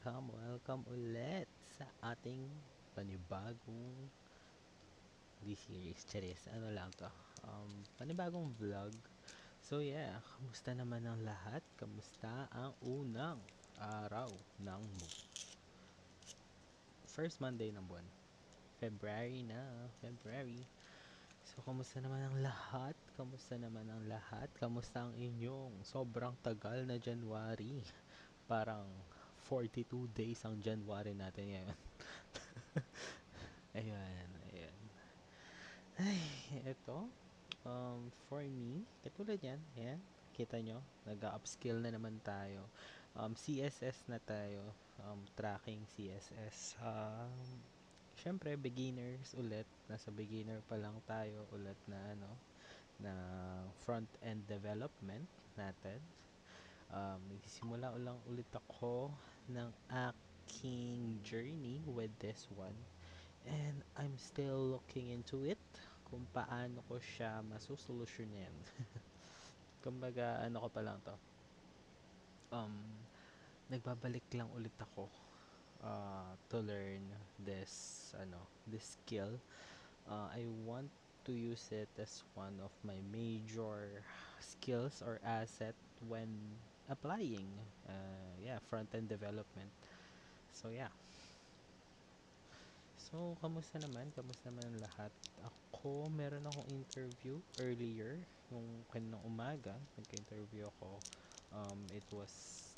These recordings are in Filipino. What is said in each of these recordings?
welcome ulit sa ating panibagong D-series. Charis, ano lang to? Panibagong vlog. So yeah, kamusta naman ang lahat? Kamusta ang unang araw ng first Monday ng buwan? February na, February. So, kamusta naman ang lahat? Kamusta naman ang lahat? Kamusta ang inyong sobrang tagal na January? Parang 42 days ang January natin ngayon. Ayan, ayan. Ay, eto. For me, katulad yan, ayan. Kita nyo, nag-upskill na naman tayo. CSS na tayo. Tracking CSS. Syempre, beginners ulit. Nasa beginner pa lang tayo ulit na ano, na front-end development natin. Nagsisimula lang ulit ako ng aking journey with this one. And I'm still looking into it kung paano ko siya masusolusyonin. Kumbaga, ano ko pa lang to. Um, Nagbabalik lang ulit ako to learn this skill. I want to use it as one of my major skills or asset when applying front-end development. So yeah. So, kamusta naman? Kamusta naman ang lahat? Ako, meron akong interview earlier, yung kaninang umaga, nagka-interview ako. It was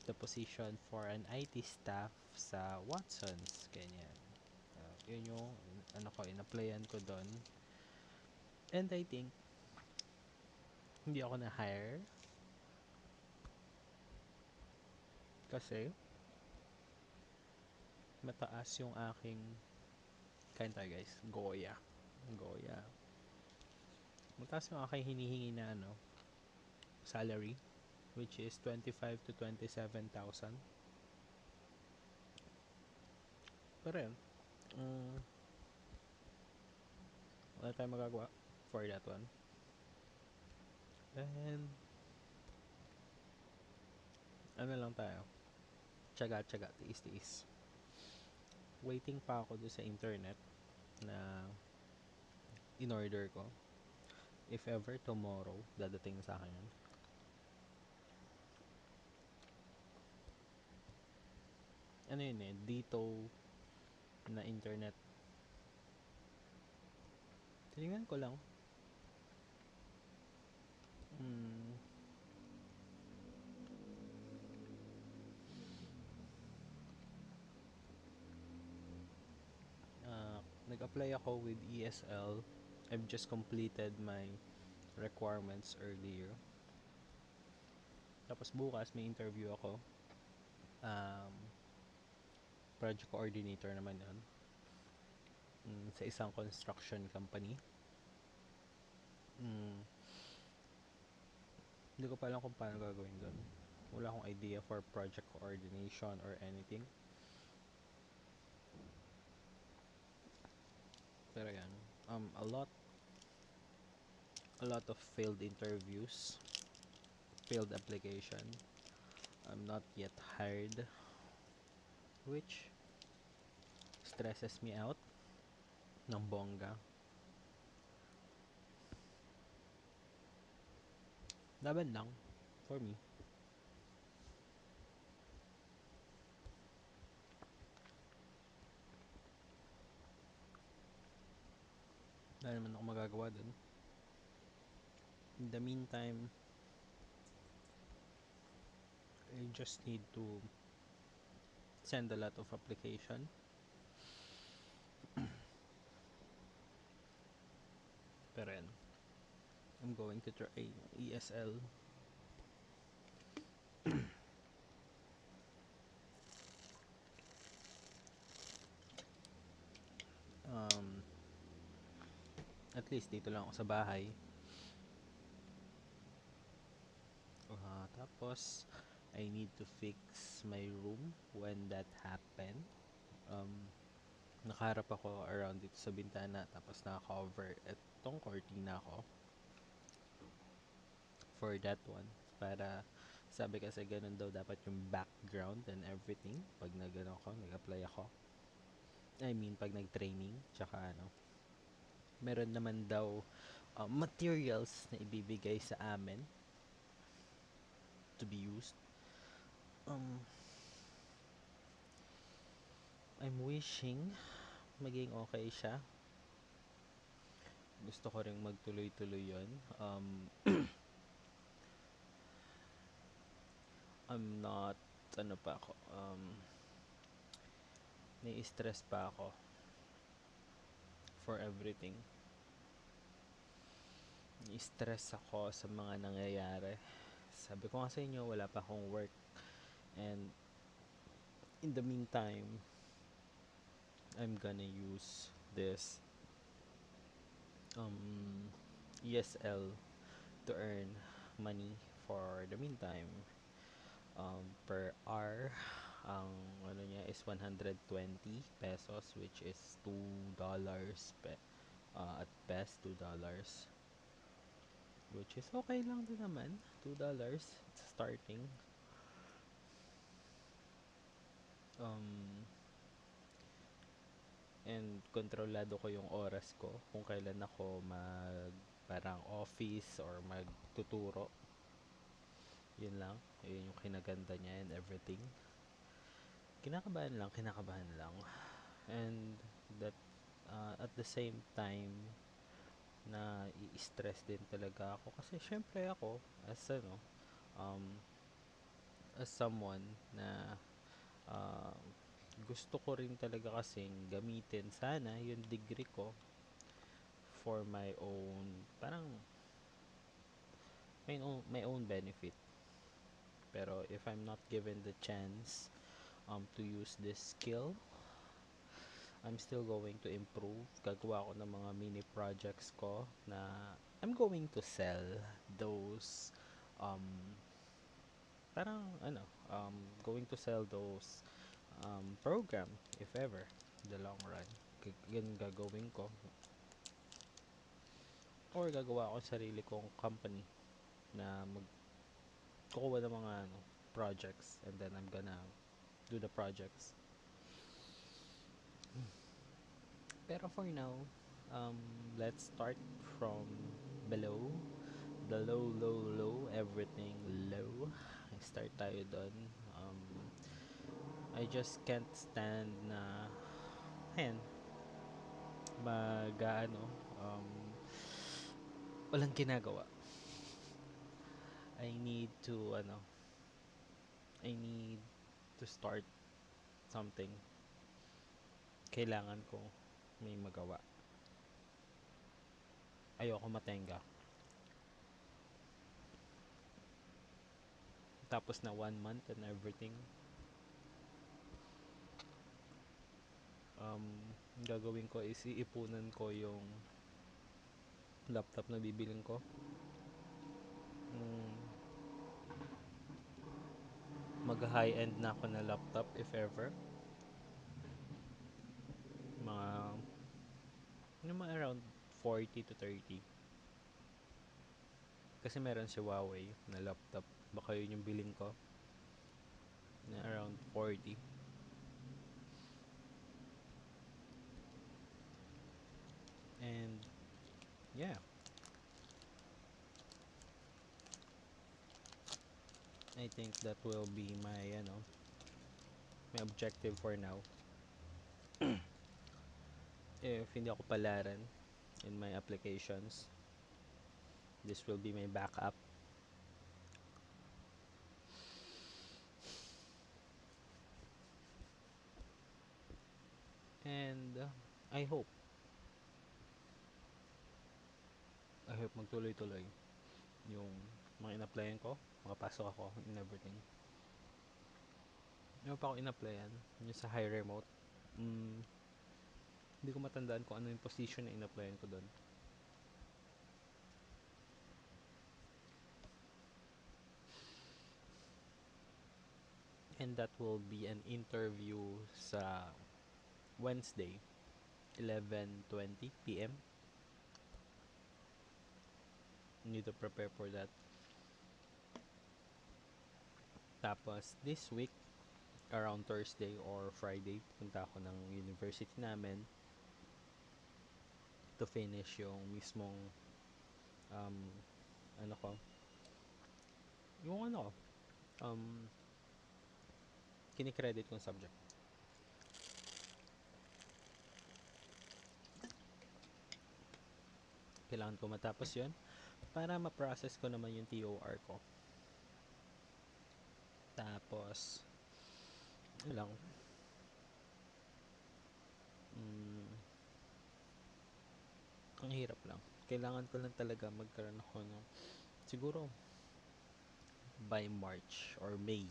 the position for an IT staff sa Watsons, ganyan. Yun yung, in-applyan ko doon. And I think, hindi ako na-hire kasi mataas yung aking, kain guys, Goya. Goya. Mataas yung aking hinihingi na salary, which is 25 to 27,000. Pero yun, wala tayong magagawa for that one. And, ano lang tayo, tiyaga-tiyaga, tiis-tiis. Waiting pa ako doon sa internet na in-order ko. If ever tomorrow, dadating sa akin yun. Ano yun dito na internet. Tingnan ko lang. Hmm, Nag-apply ako with ESL. I've just completed my requirements earlier. Tapos bukas may interview ako. Project coordinator naman yun. Sa isang construction company. Hindi ko pa alam kung paano gagawin doon. Wala akong idea for project coordination or anything. Pero yan. A lot of failed interviews, failed application. I'm not yet hired, which stresses me out ng bongga. Laban lang for me. Wala naman ako magagawa dun. In the meantime, I just need to send a lot of application. Pero yan, I'm going to try ESL. At least dito lang ako sa bahay. Tapos, I need to fix my room when that happen. Nakaharap ako around dito sa bintana, tapos naka-cover itong cortina ko for that one, para Sabi kasi ganun daw dapat yung background and everything pag nag-apply ako. I mean, pag nag-training, tsaka meron naman daw materials na ibibigay sa amin to be used. Um, I'm wishing maging okay siya. Gusto ko ring magtuloy-tuloy yon. I'm not, ano pa ako, nai-stress pa ako for everything. Nai-stress ako sa mga nangyayari. Sabi ko nga sa inyo, wala pa akong work. And in the meantime, I'm gonna use this ESL to earn money for the meantime. Per hour, ang ano niya is 120 pesos, which is $2 at best $2, which is okay lang din naman. $2, it's starting. And kontrolado ko yung oras ko kung kailan ako parang office or magtuturo. Yun lang. Yun yung kinaganda niya and everything. Kinakabahan lang. And that at the same time na i-stress din talaga ako kasi syempre ako um, as someone na uh, gusto ko rin talaga kasing gamitin sana yung degree ko for my own, parang my own benefit. Pero if I'm not given the chance to use this skill, I'm still going to improve. Gagawa ko ng mga mini projects ko na I'm going to sell those um parang going to sell those program if ever the long run. Ganun gagawin ko, or gagawa ako ng sarili kong company na magkukuha ng mga projects, and then I'm gonna do the projects. Pero for now, let's start from below. The low, everything low. Start tayo doon. I just can't stand na ayan, mag walang ginagawa. I need to I need to start something. Kailangan ko may magawa. Ayoko matenga. Tapos na 1 month and everything. Gagawin ko is iipunan ko yung laptop na bibiling ko. Mag high end na ako na laptop if ever. Mga around 40 to 30. Kasi meron si Huawei na laptop. Baka yun yung bilhin ko. Na around 40. And yeah. I think that will be my my objective for now. If hindi ako palaran in my applications, this will be my backup. And I hope magtuloy-tuloy yung mga in-applyan ko, makapasok ako in everything. Meron pa ako in-applyan, yung sa high remote. Hindi ko matandaan kung ano yung position na in-applyan ko doon. And that will be an interview sa Wednesday, 11:20 p.m. Need to prepare for that. Tapos, this week, around Thursday or Friday, punta ako ng university namin to finish yung mismong, um, ano ko, yung ano ko, um, kinikredit kong subject. Kailangan ko matapos yun para ma-process ko naman yung TOR ko. Tapos, yun lang. Mm, ang hirap lang. Kailangan ko lang talaga magkaroon ako ng, siguro, by March or May,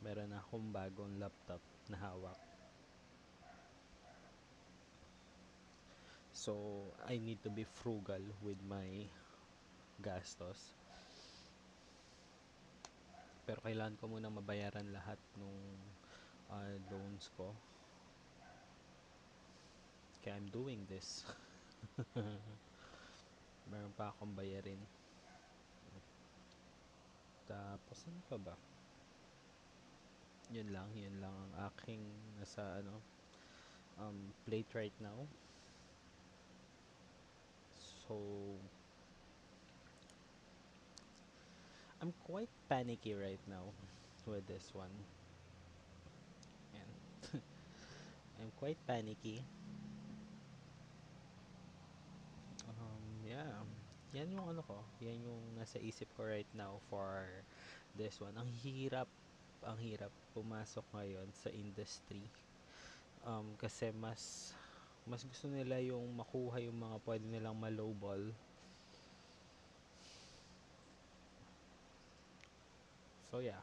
meron na akong bagong laptop na hawak. So, I need to be frugal with my gastos. Pero kailangan ko muna mabayaran lahat nung loans ko. Kaya I'm doing this. Meron pa akong bayarin. Tapos ano pa ba? Yun lang ang aking nasa plate right now. So, I'm quite panicky right now with this one. And I'm quite panicky. Yeah. Yan yung ano ko. Yan yung nasa isip ko right now for this one. Ang hirap pumasok ngayon sa industry. Kasi mas gusto nila yung makuha yung mga pwede nilang malowball. So yeah,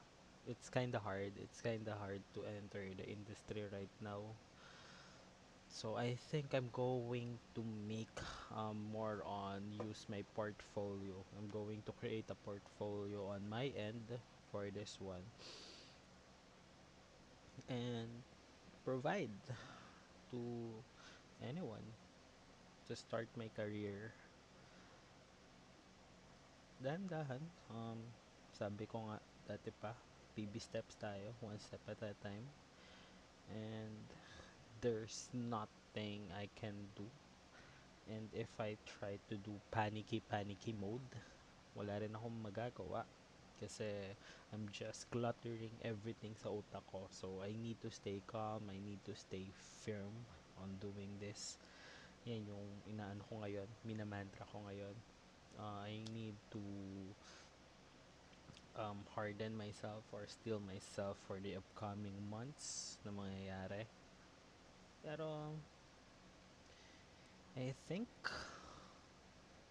it's kind of hard. It's kind of hard to enter the industry right now. So I think I'm going to make more on use my portfolio. I'm going to create a portfolio on my end for this one and provide to anyone to start my career. Dahan-dahan. Sabi ko nga dati pa, baby steps tayo, one step at a time. And there's nothing I can do. And if I try to do panicky mode, wala rin akong magagawa. Kasi I'm just cluttering everything sa utak ko. So I need to stay calm, I need to stay firm on doing this. Yan yung inaano ko ngayon, minamantra ko ngayon. I need to harden myself or steel myself for the upcoming months na mangyayari. Pero I think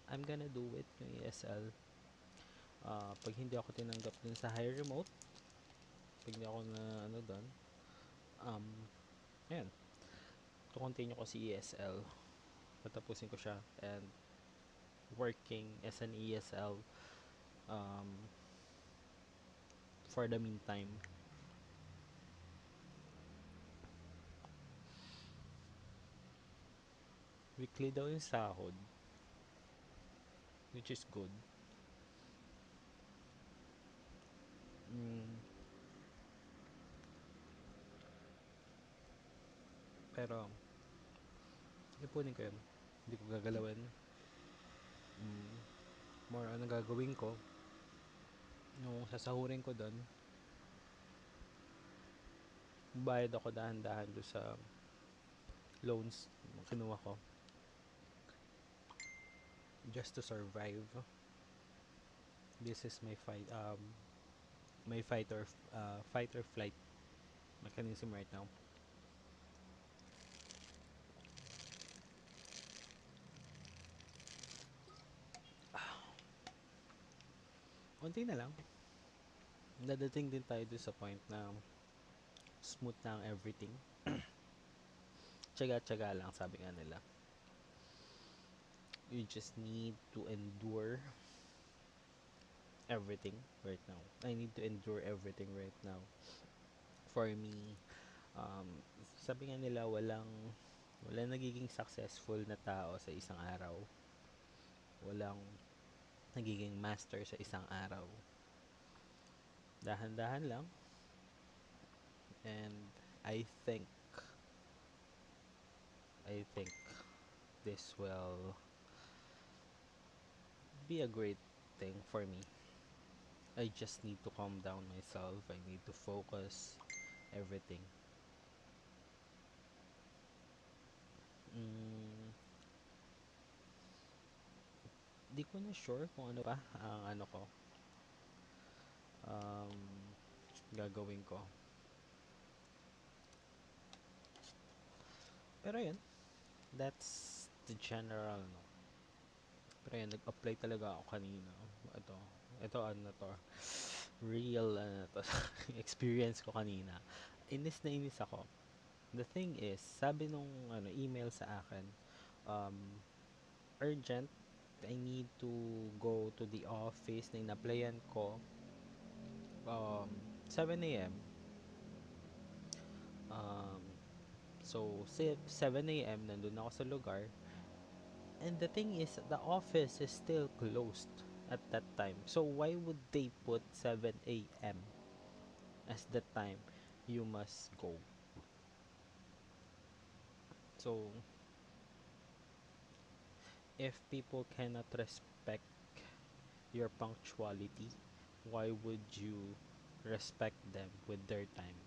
I'm gonna do it yung ESL. Pag hindi ako tinanggap dun sa high remote, pag hindi ako na ano dun, um, ayan, to continue ko si ESL. Patapusin ko siya and working as an ESL um, for the meantime. Weekly daw yung sahod, which is good. Mm, pero, ipunin ko yun. Hindi ko gagalawin. Mm, more on gagawin ko, yung sasahurin ko doon, bayad ako dahan-dahan doon sa loans na kinuha ko just to survive. This is my fight or flight mechanism right now. Unti na lang. Dadating din tayo doon sa point na smooth na ang everything. Tsaga-tsaga lang, sabi nga nila. You just need to endure everything right now. I need to endure everything right now. For me, um, sabi nga nila walang nagiging successful na tao sa isang araw. Walang nagiging master sa isang araw. Dahan-dahan lang. And I think, I think this will be a great thing for me. I just need to calm down myself. I need to focus everything. Mm, di ko na sure kung ano pa ang ano ko, um, gagawin ko. Pero yun, that's the general, no? Pero yun, nag-apply talaga ako kanina. Ito, ito ano to, real ano to, experience ko kanina. Inis na inis ako. The thing is, sabi nung ano, email sa akin, um, urgent, I need to go to the office na in-applyan ko, um, 7 a.m. Um, so, 7 a.m. nandun ako sa lugar. And the thing is, the office is still closed at that time. So, why would they put 7 a.m. as the time you must go? So, if people cannot respect your punctuality, why would you respect them with their time?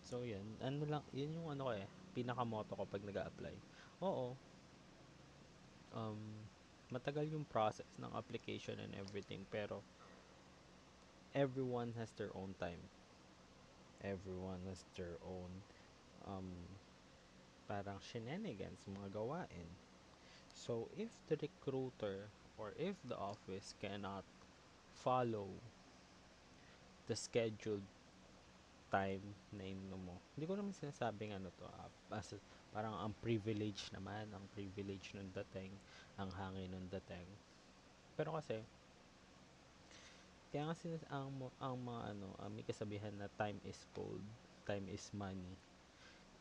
So, yun. Ano lang, yun yung ano ko eh, pinakamoto ko pag nag-a-apply. Oo, um, matagal yung process ng application and everything, pero everyone has their own time. Everyone has their own, um, parang shenanigans, mga gawain. So, if the recruiter or if the office cannot follow the scheduled time na ino mo. Hindi ko naman sinasabing ano to, as parang ang privilege naman, ang privilege ng dating, ang hangin ng dating. Pero kasi, kaya nga ang mga ano, may kasabihan na time is gold, time is money.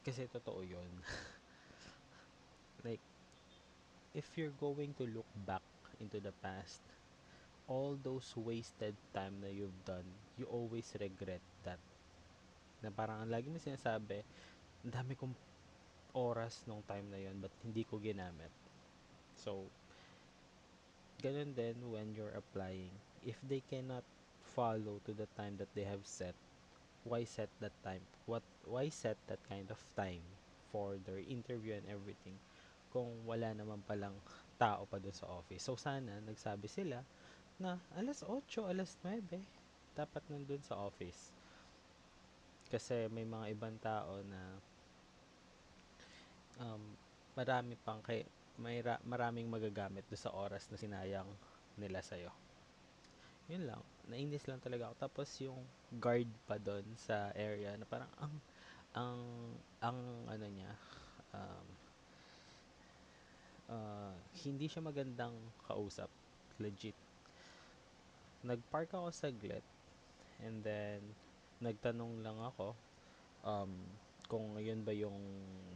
Kasi totoo yon. Like, if you're going to look back into the past, all those wasted time na you've done, you always regret that. Na parang ang lagi mo sinasabi, ang dami kong oras nung time na yon but hindi ko ginamit. So, ganun din when you're applying. If they cannot follow to the time that they have set, why set that time? Why set that kind of time for their interview and everything kung wala naman palang tao pa doon sa office? So, sana nagsabi sila na alas 8, alas 9 dapat nandun sa office. Kasi may mga ibang tao na um, marami pang maraming magagamit do sa oras na sinayang nila sa'yo. Yun lang. Nainis lang talaga ako. Tapos yung guard pa doon sa area na parang ang, ang ano niya, um, hindi siya magandang kausap. Legit. Nagpark ako saglit and then nagtanong lang ako um, kung yun ba yung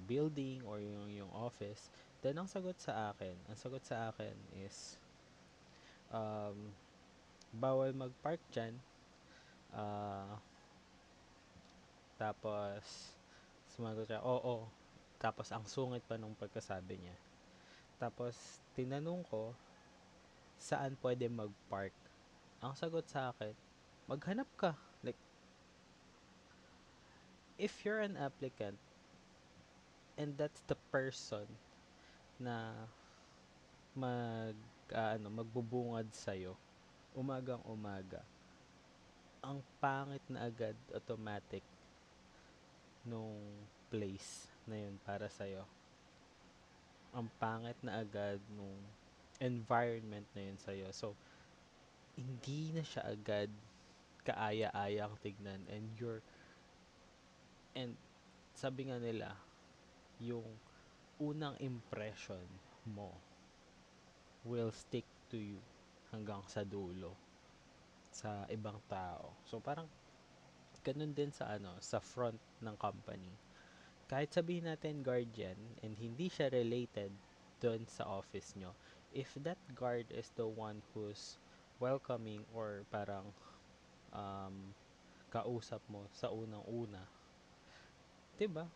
building or yung office. Then ang sagot sa akin is um, bawal mag-park dyan. Uh, tapos sumagot siya, oo. Tapos ang sungit pa nung pagkasabi niya. Tapos tinanong ko saan pwede mag-park. Ang sagot sa akin, maghanap ka. Like, if you're an applicant and that's the person na magbubungad sa'yo, umagang umaga, ang pangit na agad automatic nung place na yun para sa'yo. Ang pangit na agad nung environment na yun sa'yo. So, hindi na siya agad kaaya-ayang tignan and sabi nga nila, yung unang impression mo will stick to you hanggang sa dulo sa ibang tao. So, parang ganun din sa sa front ng company. Kahit sabihin natin guardian and hindi siya related doon sa office nyo, if that guard is the one who's welcoming or parang um, kausap mo sa unang-una, 'di ba?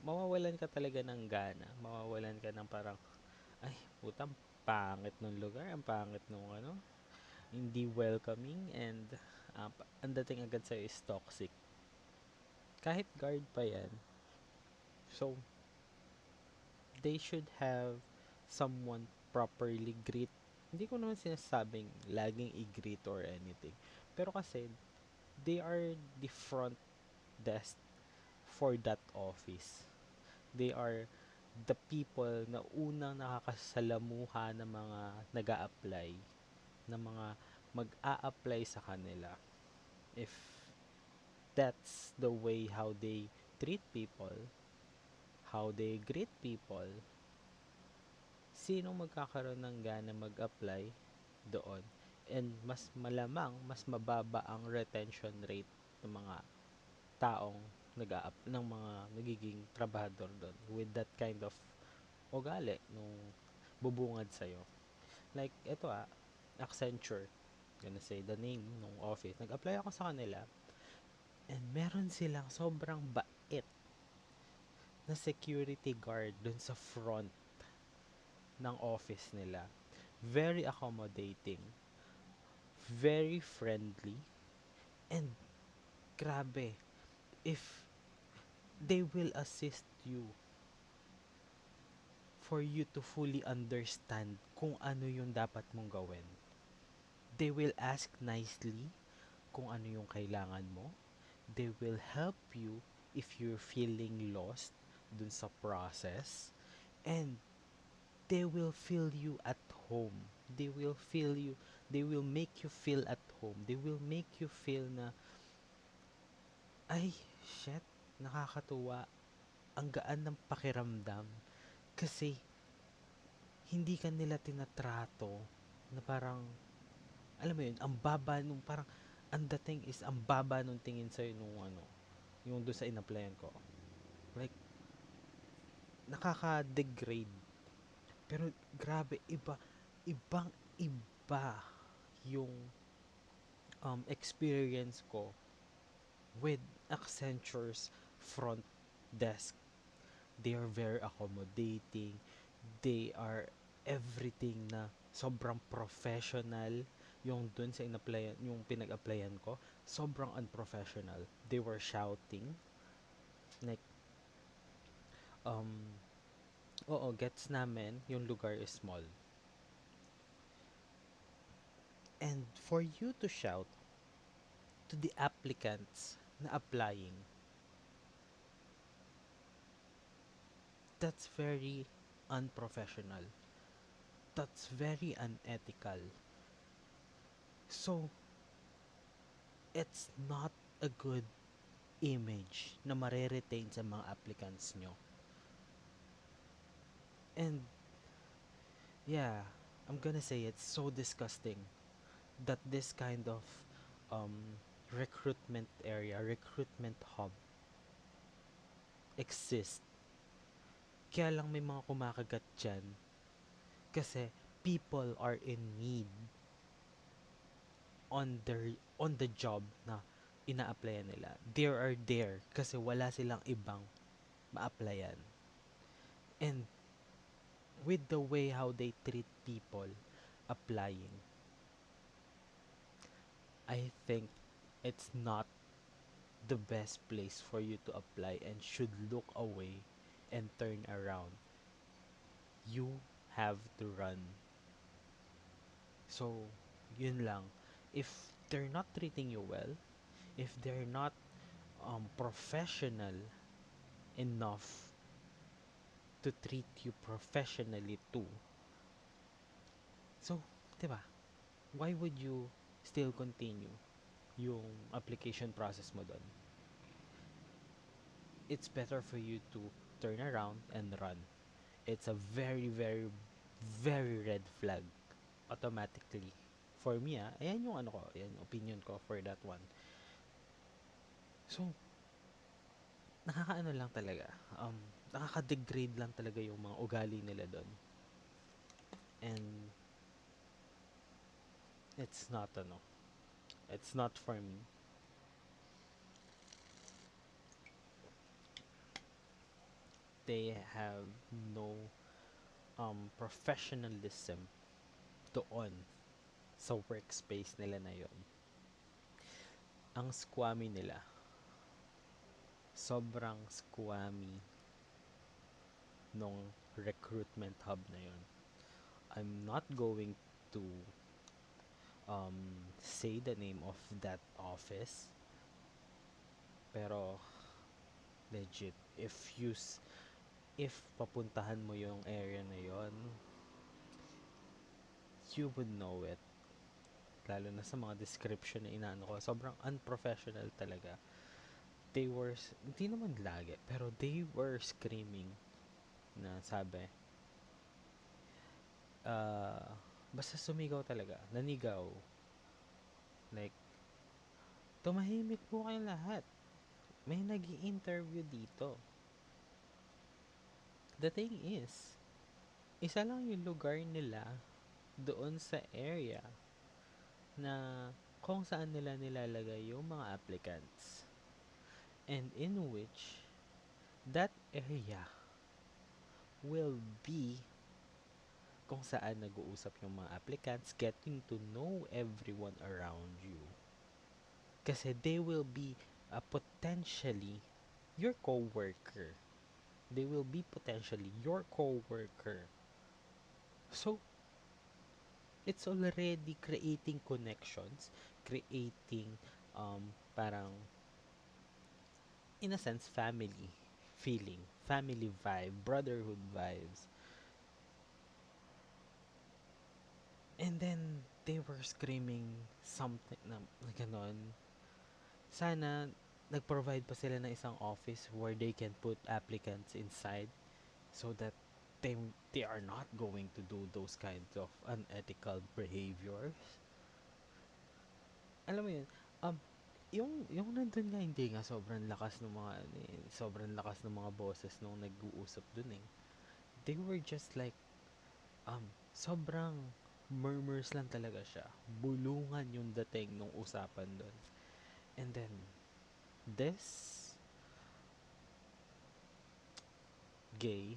Mawawalan ka talaga ng gana, mawawalan ka ng parang, ay, putang pangit ng lugar, ang pangit nung ano, hindi welcoming and ang dating agad sa'yo is toxic. Kahit guard pa yan, so they should have someone properly greet. Hindi ko naman sinasabing laging i-greet or anything. Pero kasi, they are the front desk for that office. They are the people na unang nakakasalamuha ng mga nag apply ng mga mag-a-apply sa kanila. If that's the way how they treat people, how they greet people, sinong magkakaroon ng gana mag-apply doon? And mas malamang, mas mababa ang retention rate ng mga taong ng mga nagiging trabahador doon with that kind of ugali nung bubungad sa'yo. Like, ito Accenture. Gonna say the name nung office. Nag-apply ako sa kanila and meron silang sobrang bait na security guard dun sa front ng office nila. Very accommodating, very friendly, and grabe, if they will assist you for you to fully understand kung ano yung dapat mong gawin. They will ask nicely kung ano yung kailangan mo. They will help you if you're feeling lost dun sa process. And they will feel you at home. They will feel you, they will make you feel at home. They will make you feel na, ay, shit, nakakatuwa. Ang gaan ng pakiramdam. Kasi, hindi ka nila tinatrato na parang, alam mo yun, ang baba nung parang, ang dating is, ang baba nung tingin sa'yo nung ano, yung doon sa in-applyan ko. Like, nakaka-degrade. Pero, grabe, ibang iba yung experience ko with Accenture's front desk. They are very accommodating. They are everything na sobrang professional. Yung dun sa yung pinag-applyan ko, sobrang unprofessional. They were shouting. Like, um, oo, gets namin, yung lugar is small. And for you to shout to the applicants na applying, that's very unprofessional. That's very unethical. So, it's not a good image na mareretain sa mga applicants nyo. And, yeah, I'm gonna say it's so disgusting that this kind of um, recruitment area, recruitment hub exists. Kaya lang may mga kumakagat dyan kasi people are in need on the job na ina-applyan nila. They are there kasi wala silang ibang ma-applyan. And with the way how they treat people applying, I think it's not the best place for you to apply and should look away and turn around. You have to run. So, yun lang. If they're not treating you well, if they're not professional enough to treat you professionally too, so, 'di ba? Why would you still continue yung application process mo doon? It's better for you to turn around and run. It's a very, very, very red flag automatically. For me, ayan yung ano ko, ayan yung opinion ko for that one. So, nakakaano lang talaga. Nakaka-degrade lang talaga yung mga ugali nila doon. And it's not ano, it's not for me. They have no professionalism doon sa workspace nila na yon. Ang squammy nila, sobrang squammy nung recruitment hub na yon. I'm not going to say the name of that office, pero legit, if papuntahan mo yung area na yon, you would know it. Lalo na sa mga description na inaano ko, sobrang unprofessional talaga. Hindi naman lagi, pero they were screaming na sabi, uh, basta sumigaw talaga, nanigaw. Like, tumahimik po kayo lahat. May nag interview dito. The thing is, isa lang yung lugar nila doon sa area na kung saan nila nilalagay yung mga applicants. And in which, that area will be kung saan nag-uusap yung mga applicants, getting to know everyone around you. Kasi they will be potentially your co-worker. They will be potentially your co-worker. So, it's already creating connections, creating parang, in a sense, family feeling, family vibe, brotherhood vibes. And then, they were screaming something na ganon. Sana, nag-provide pa sila ng isang office where they can put applicants inside so that they, they are not going to do those kinds of unethical behaviors. Alam mo yun, um, yung nandun nga, hindi nga sobrang lakas ng mga, sobrang lakas ng mga boses nung nag-uusap dun eh. They were just like, sobrang murmurs lang talaga siya. Bulungan yung dating nung usapan dun. And then, this gay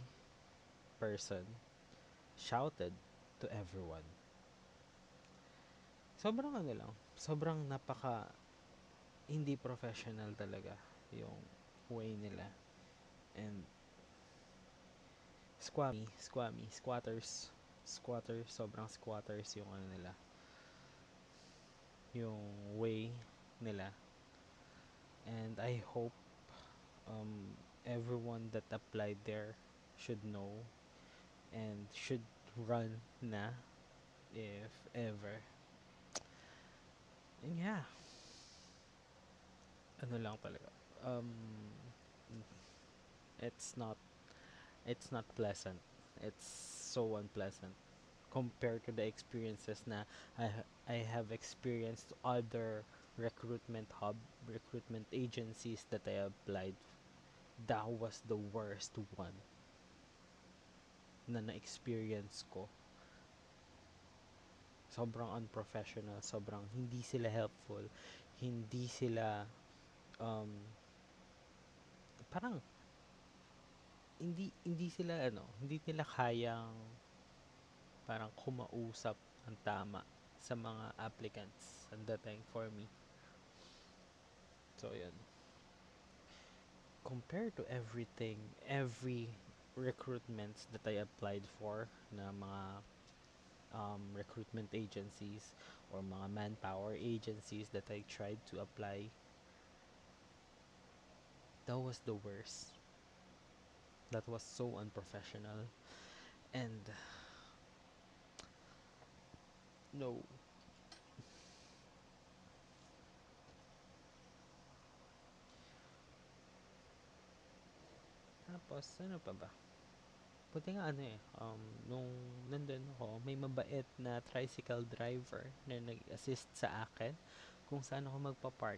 person shouted to everyone. Sobrang ano lang, sobrang napaka hindi professional talaga yung way nila. And squatters, sobrang squatters yung ano nila, yung way nila. And I hope everyone that applied there should know and should run na if ever. And yeah, ano lang talaga. Um, it's not it's not pleasant. It's so unpleasant compared to the experiences na I have experienced other recruitment agencies that I applied. That was the worst one na na-experience ko. Sobrang unprofessional, sobrang hindi sila helpful, hindi sila um, parang hindi sila hindi nila kayang parang kumausap ng tama sa mga applicants ang dating for me. So, yun. Compared to everything, every recruitments that I applied for na mga recruitment agencies or mga manpower agencies that I tried to apply, that was the worst. That was so unprofessional. And no. Tapos, ano pa ba? Buti nga nung nandun ako, may mabait na tricycle driver na nag-assist sa akin kung saan ako magpa-park.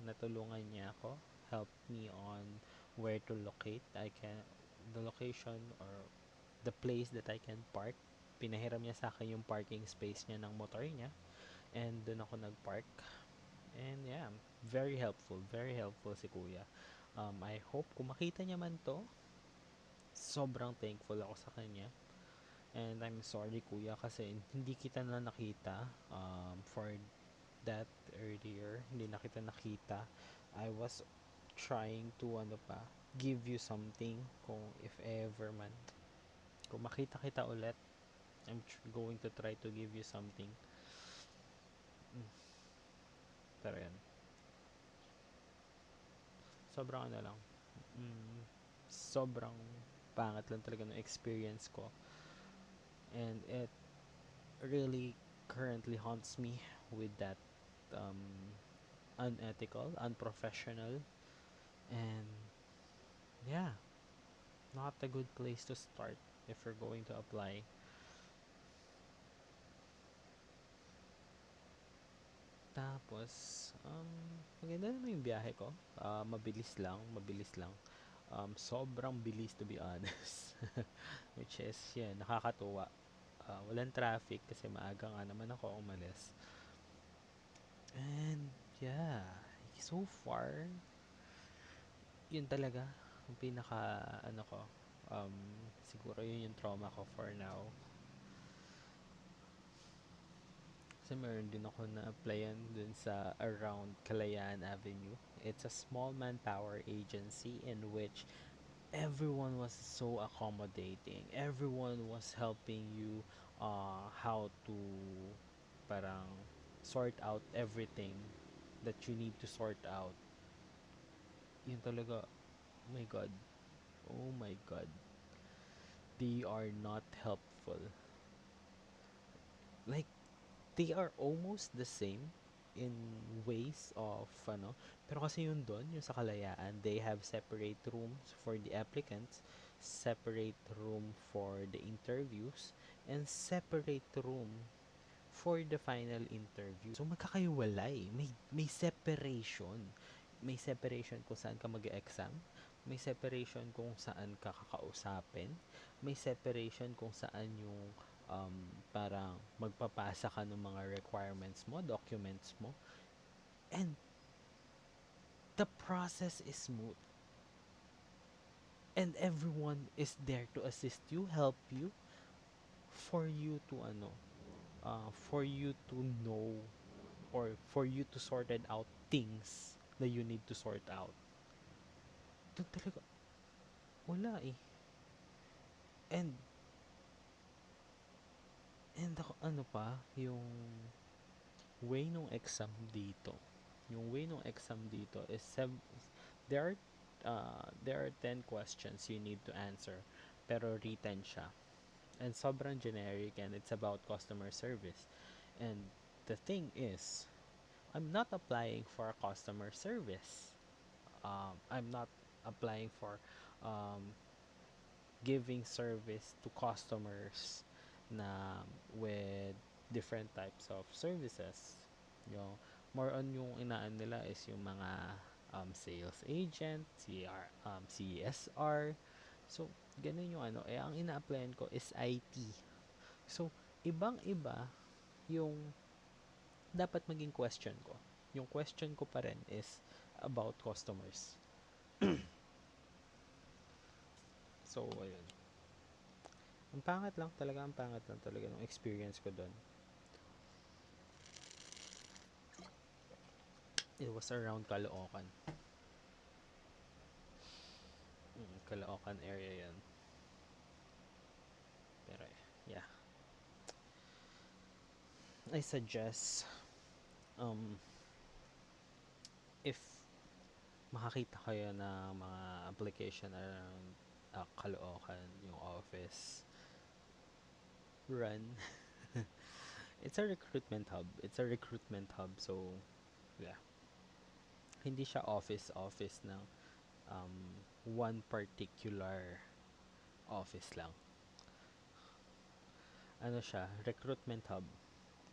Natulungan niya ako, helped me on where to locate. The location or the place that I can park. Pinahiram niya sa akin yung parking space niya ng motor niya. And dun ako nag-park. And yeah, very helpful si kuya. I hope kung makita niya man to, sobrang thankful ako sa kanya. And I'm sorry kuya kasi hindi kita na nakita for that earlier. Hindi na kita nakita. I was trying to ano pa, give you something kung if ever man. Kung makita kita ulit, going to try to give you something. Mm, pero yan, sobrang ano lang. Sobrang pangat lang talaga ng experience ko. And it really currently haunts me with that um, unethical, unprofessional, and yeah, not a good place to start if you're going to apply. Tapos, maganda naman yung biyahe ko. Mabilis lang. Sobrang bilis to be honest. Which is, yeah, nakakatuwa. Walang traffic kasi maaga nga naman ako umalis. And, yeah, so far, yun talaga yung pinaka ano ko, um, siguro yun yung trauma ko for now. Kasi meron din ako na-applyan dun sa around Kalayaan Avenue. It's a small manpower agency in which everyone was so accommodating. Everyone was helping you how to parang sort out everything that you need to sort out. Yun talaga, oh my God, oh my God, they are not helpful. Like, they are almost the same in ways of ano, pero kasi yun doon, yung sa Kalayaan, they have separate rooms for the applicants, separate room for the interviews, and separate room for the final interview. So magkakaiwalay, may separation. May separation kung saan ka mag-exam, may separation kung saan ka kakausapin, may separation kung saan yung parang magpapasa ka ng mga requirements mo, documents mo, and the process is smooth. And everyone is there to assist you, help you, for you to for you to know or for you to sort it out things that you need to sort out. Doon talaga, wala eh. And, and ako, ano pa, yung way nung exam dito. Yung way nung exam dito is, there are, there are 10 questions you need to answer, pero written siya. And sobrang generic and it's about customer service. And the thing is, I'm not applying for a customer service. I'm not applying for um, giving service to customers na with different types of services. Yung more on yung inaan nila is yung mga sales agent, CSR. So, ganun yung ano. Eh, ang ina-applyan ko is IT. So, ibang-iba yung dapat maging question ko. Yung question ko pa rin is about customers. So, ayun. Ang pangat lang talaga ng experience ko doon. It was around Caloocan. Caloocan area yan. Pero, yeah. I suggest, um, if makakita kayo ng mga application around Caloocan, yung office, run. It's a recruitment hub. It's a recruitment hub. So, yeah. Hindi siya office ng um, one particular office lang. Ano siya, recruitment hub.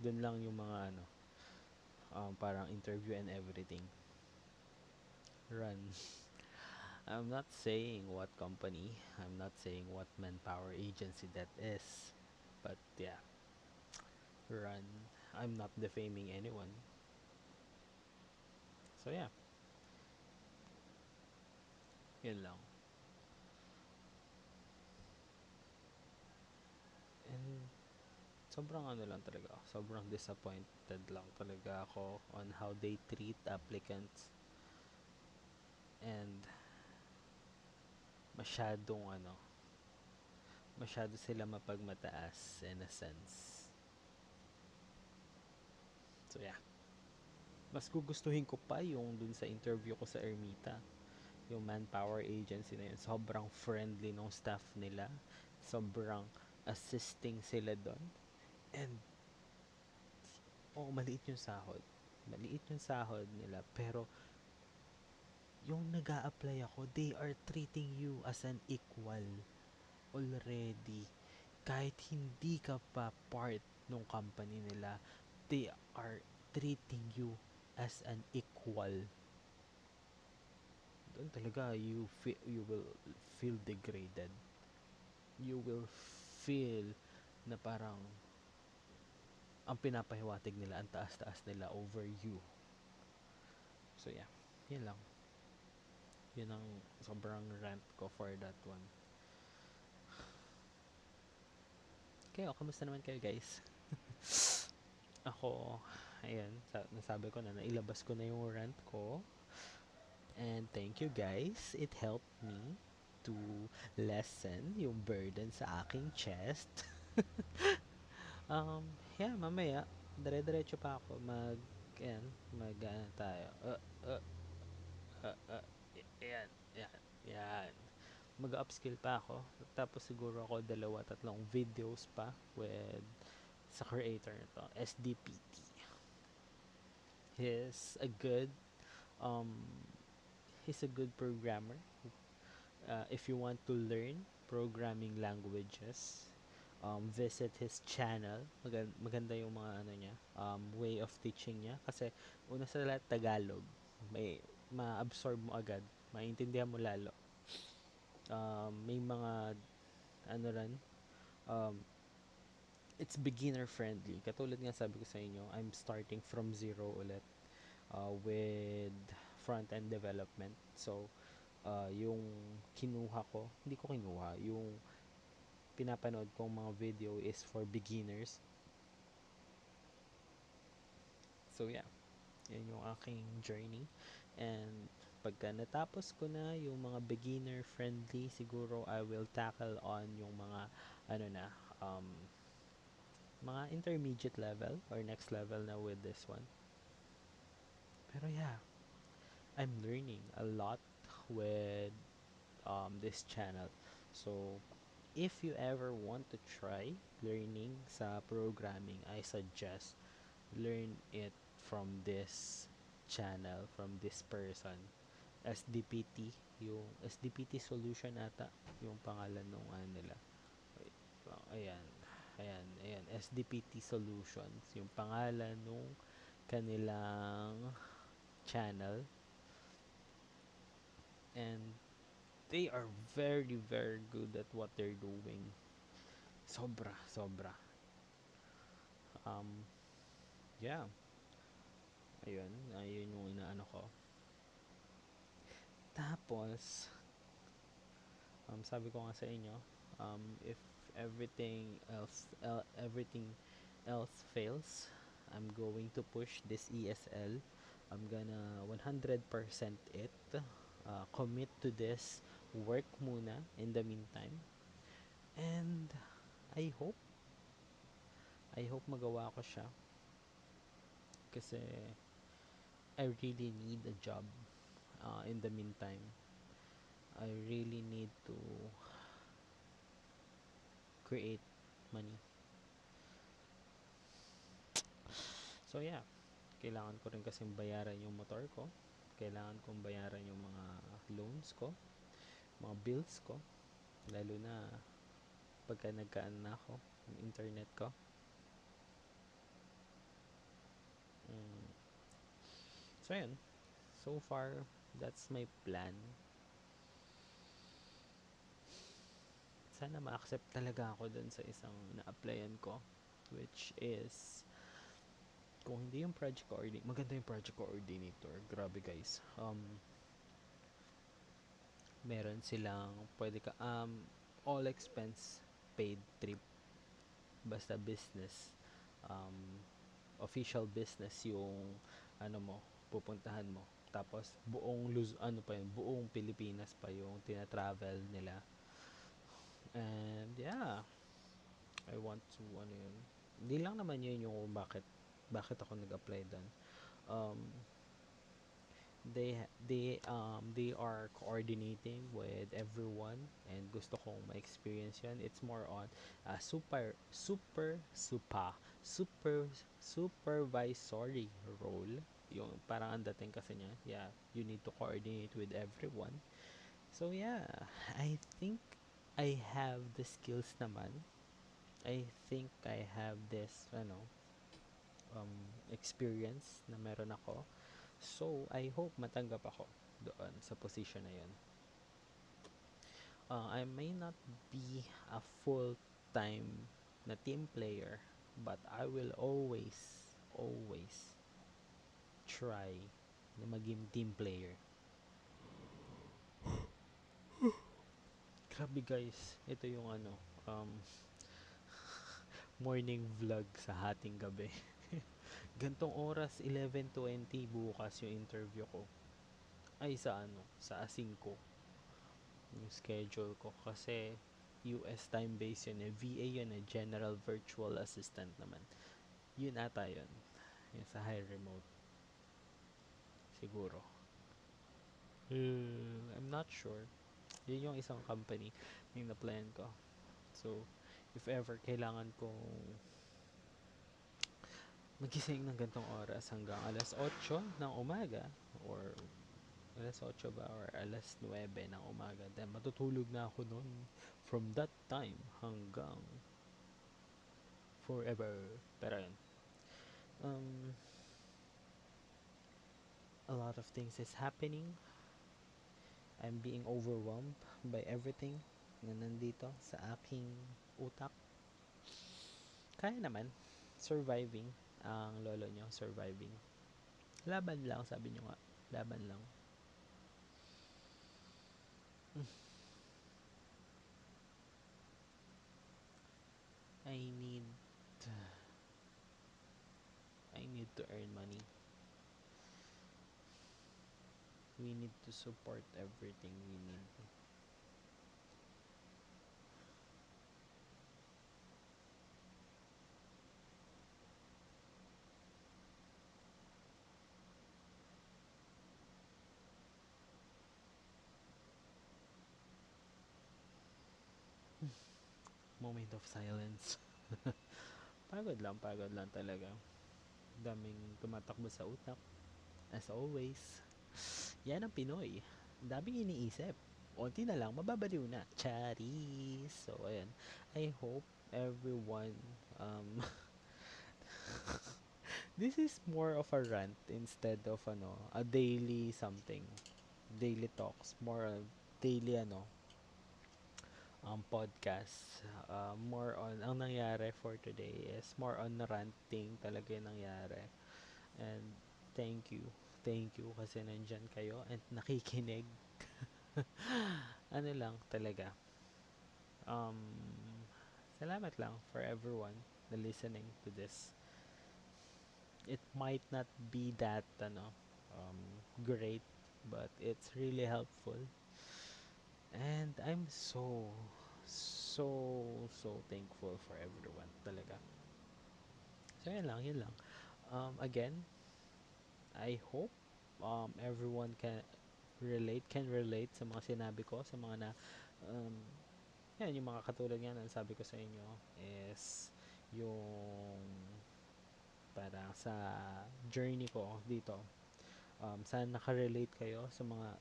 Doon lang yung mga ano, parang interview and everything. Run. I'm not saying what company, I'm not saying what manpower agency that is, but yeah, run. I'm not defaming anyone. So yeah, yun lang. And sobrang ano lang talaga, sobrang disappointed lang talaga ako on how they treat applicants, and masyadong ano, masyado sila mapagmataas in a sense. So yeah, mas gugustuhin ko pa yung dun sa interview ko sa Ermita, yung manpower agency na yun. Sobrang friendly ng staff nila, sobrang assisting sila doon. And maliit yung sahod. Maliit yung sahod nila, pero yung nag apply ako, they are treating you as an equal already. Kahit hindi ka pa part ng company nila, they are treating you as an equal. Doon talaga you will feel degraded. You will feel na parang ang pinapahiwatig nila, ang taas-taas nila over you. So yeah, yun lang. Yun ang sobrang rant ko for that one. Kayo, kamusta naman kayo guys? Ako, ayan, nasabi ko na, nailabas ko na yung rant ko. And thank you guys. It helped me to lessen yung burden sa aking chest. um, yeah, mamaya, dire-diretso pa ako yan, tayo. Yan, yan, yan. Mag-upskill pa ako. Tapos siguro ako 2-3 videos pa with sa creator nito, SDPT. He's a good um he's a good programmer. If you want to learn programming languages, visit his channel. Maganda yung mga ano niya, way of teaching niya. Kasi una sa lahat, Tagalog. May ma-absorb mo agad. Maintindihan mo lalo. May mga ano rin, um, it's beginner friendly. Katulad nga sabi ko sa inyo, I'm starting from zero ulit with front-end development. So, yung kinuha ko, hindi ko kinuha, yung pinapanood kong mga video is for beginners. So yeah, yan yung aking journey. And pagka natapos ko na yung mga beginner friendly, siguro I will tackle on yung mga ano na, mga intermediate level or next level na with this one. Pero yeah, I'm learning a lot with this channel. So if you ever want to try learning sa programming, I suggest learn it from this channel, from this person. SDPT, yung SDPT Solution ata, yung pangalan nung ano nila. Wait, ayan, ayan, SDPT Solutions, yung pangalan nung kanilang channel. And they are very, very good at what they're doing. Sobra, sobra. Um, yeah. Ayun yung inaano ko. Tapos, sabi ko nga sa inyo, if everything else fails, I'm going to push this ESL. I'm gonna 100% it. Commit to this work muna in the meantime. And I hope magawa ko siya kasi I really need a job in the meantime. I really need to create money. So yeah, kailangan ko rin kasing bayaran yung motor ko. Kailangan kong bayaran yung mga loans ko, mga bills ko, lalo na pagka nagkaan na ako ng internet ko. Mm. So yun, so far that's my plan. Sana ma-accept talaga ako dun sa isang na-applyan ko, which is Kung hindi yung project coordinator, maganda yung project coordinator. Grabe guys. Meron silang pwede ka all expense paid trip basta business. Um, official business yung ano mo, pupuntahan mo. Tapos buong ano pa yun, buong Pilipinas pa yung tina-travel nila. And yeah, I want to ano yun. Hindi lang naman yun yung bakit ako nag-apply doon. Um, they are coordinating with everyone and gusto kong ma-experience yun. It's more on super supervisory role. Yung parang ang dating kasi niya, yeah, you need to coordinate with everyone. So yeah, I think I have the skills naman. I think I have this um, experience na meron ako. So, I hope matanggap ako doon sa position na yun. I may not be a full-time na team player, but I will always try na maging team player. Grabe guys, ito yung morning vlog sa hating gabi. Gantong oras, 11:20 bukas yung interview ko. Ay, sa A5 yung schedule ko. Kasi US time base yun eh. VA yun eh. General Virtual Assistant naman. Yun ata yun. Yung sa high remote. Siguro. I'm not sure. Yun yung isang company yung na-plan ko. So, if ever kailangan kong magising ng gantong oras hanggang alas 8 ng umaga or alas 8 ba or alas 9 ng umaga, then matutulog na ako noon from that time hanggang forever. Pero yun, um, a lot of things is happening. I'm being overwhelmed by everything na nandito sa aking utak. Kaya naman, surviving. Ang lolo nyo, surviving. Laban lang, sabi nyo nga. Laban lang. I need I need to earn money. We need to support everything we need. Moment of silence. Pagod lang talaga. Daming tumatakbo sa utak. As always. Yan ang Pinoy. Daming iniisip. Unti na lang, mababaliw na. Charis. So, ayan. I hope everyone, this is more of a rant instead of, a daily something. Daily talks. More of daily, podcast. More on, ang nangyari for today is more on ranting talaga yung nangyari. And thank you. Thank you kasi nandyan kayo and nakikinig. Ano lang talaga. Um, salamat lang for everyone na listening to this. It might not be that great, but it's really helpful. And I'm so thankful for everyone talaga. So yun lang. Again, I hope everyone can relate sa mga sinabi ko, sa mga um, yan, yung mga katulad nga na sabi ko sa inyo is yung para sa journey ko dito. Sana nakarelate kayo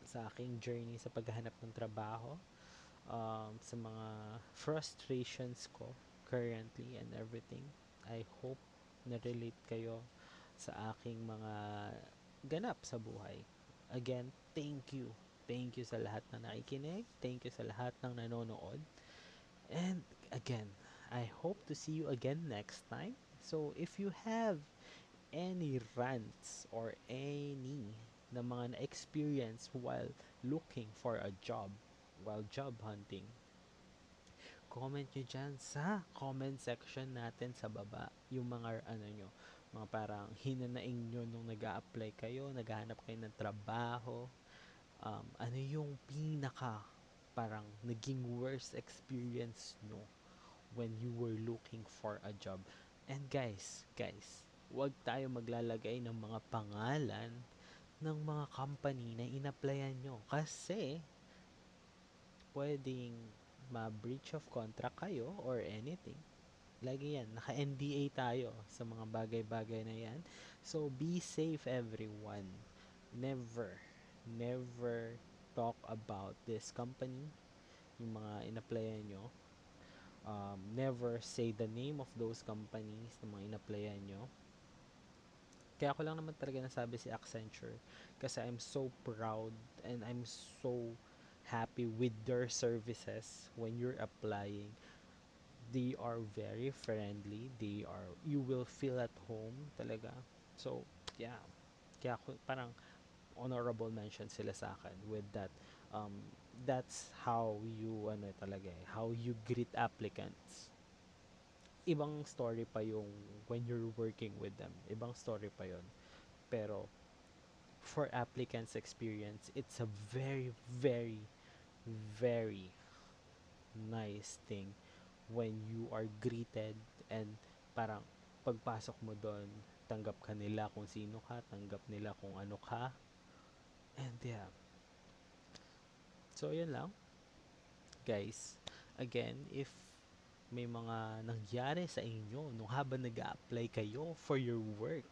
sa aking journey sa paghahanap ng trabaho, sa mga frustrations ko currently and everything. I hope na-relate kayo sa aking mga ganap sa buhay. Again, thank you. Thank you sa lahat na nakikinig. Thank you sa lahat ng nanonood. And again, I hope to see you again next time. So if you have any rants or any na mga na-experience while looking for a job, while job hunting, comment nyo dyan sa comment section natin sa baba. Yung mga ano nyo, mga parang hinanaing nyo nung nag apply kayo, naghahanap kayo ng trabaho. Ano yung pinaka parang naging worst experience nyo when you were looking for a job. And guys, huwag tayo maglalagay ng mga pangalan ng mga company na inapplyan nyo. Kasi, pwedeng ma-breach of contract kayo or anything. Lagi yan, naka-NDA tayo sa mga bagay-bagay na yan. So, be safe everyone. Never, never talk about this company, yung mga in-applyan nyo. Never say the name of those companies na mga in-applyan nyo. Kaya ako lang naman talaga nasabi si Accenture kasi I'm so proud and I'm so happy with their services when you're applying. They are very friendly. You will feel at home talaga. So, yeah. Kaya ako, parang honorable mention sila sa akin with that. Um, that's how you, ano talaga how you greet applicants. Ibang story pa yung when you're working with them. Ibang story pa yon. Pero, for applicants experience, it's a very, very, very nice thing when you are greeted and parang pagpasok mo doon, tanggap ka nila kung sino ka, tanggap nila kung ano ka. And yeah. So, yun lang. Guys, again, if may mga nangyari sa inyo nung habang nag-a-apply kayo for your work,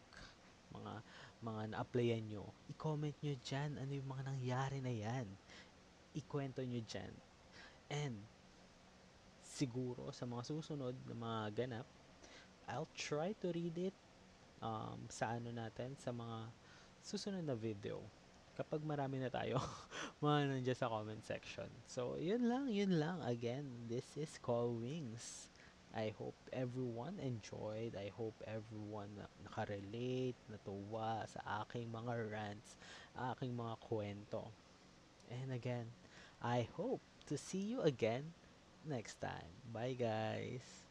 mga na-applyan nyo, i-comment nyo dyan ano yung mga nangyari na yan. Ikwento nyo dyan. And, siguro sa mga susunod na mga ganap, I'll try to read it sa ano natin, sa mga susunod na video. Kapag marami na tayo, mga nandiyan sa comment section. So, yun lang. Again, this is Call Wings. I hope everyone enjoyed. I hope everyone nakarelate, natuwa sa aking mga rants, aking mga kwento. And again, I hope to see you again next time. Bye guys!